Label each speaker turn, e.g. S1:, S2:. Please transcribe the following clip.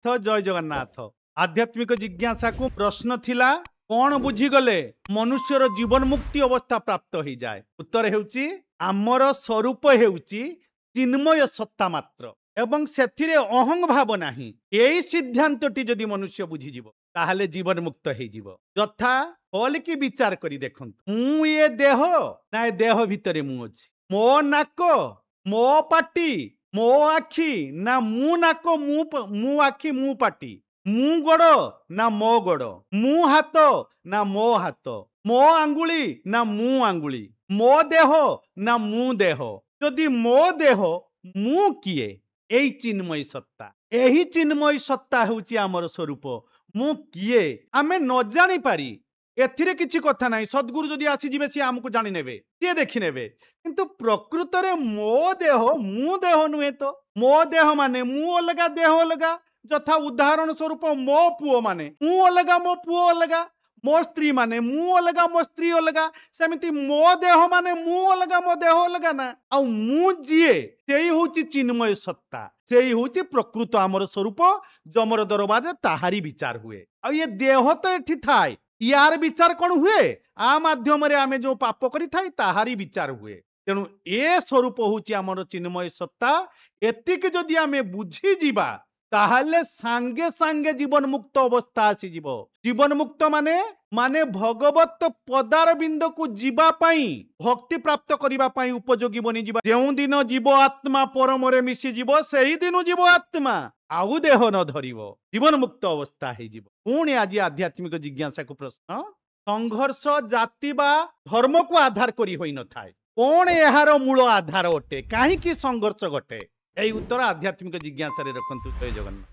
S1: तो जय जगन्नाथ आध्यात्मिक जिज्ञासा को प्रश्न थिला कौन बुझीगले मनुष्यर जीवन मुक्ति अवस्था प्राप्त हो जाए। उत्तर हेउची आमर स्वरूप हेउची चिन्मय सत्ता मात्र एवं सेथिरे अहंग भाव नाही। एई सिद्धांतटी जदि मनुष्य बुझीजिवो ताहले जीवन मुक्त हो जीवो। यथा हल की विचार करी देखंतु मु ये देह ना ए देह भितरे मु अछि, मो नाक मो पाटी मो आखि ना मु नाक मु आखि मु पाटी, मु गोड़ ना मो गोड़, मु हाथ ना मो हाथ, मो आंगुली ना मु आंगुली, मो देह ना मु देह। यदि मो देह मु किए एई चिन्मय सत्ता, एही चिन्मय सत्ता होउची आमर स्वरूप। मु किए आमे न जानी पारी एथिरे किछि कथा नाही। सद्गुरु जदि आसी जिवे सी हमकु जानि नेबे, के देखि नेबे, किंतु प्रकृत रे मो देह मु देह नुहे तो। मो देह माने मु अलगा देह अलगा। यथा उदाहरण स्वरूप मो पुओ माने मु अलगा मो पुओ अलगा, मो स्त्री माने मु अलगा मो स्त्री अलगा। सेमिति मो देह माने मु अलगा मो देह अलगा ना। आ मु जिए सेई होउची चिन्मय सत्ता, सेई होउची प्रकृत आमर स्वरूप। जमर दरबार रे ताहारी विचार हुए। आ ये देह तो एठी थाए, यार विचार कौन हुए? आ माध्यम रे आमे जो पाप करि थाई ताहारी विचार हुए। तेणु ए स्वरूप होउची आमर चिन्मय सत्ता। एतिक जदि आमे बुझी जिबा ताहले सांगे सांगे जीवन मुक्त अवस्था आसी जीवो। जीवन मुक्त माने माने भगवत पदार बिंद को जीवा पाई भक्ति प्राप्त करिबा पाई उपयोगी बनी जीवा। जेउ दिन जीव आत्मा परम रे मिसी जीवो सेही दिन जीव आत्मा आउ देह न धरिबो, जीवन मुक्त अवस्था हे जीवो। पुणी आज आध्यात्मिक जिज्ञासा को प्रश्न, संघर्ष जाति बा धर्म को आधार करी होई न थाए। कौन एहार मूल आधार अटे? काहे की संघर्ष घटे? एई उत्तर आध्यात्मिक जिज्ञासा रे रखंतु। जय जगन्नाथ।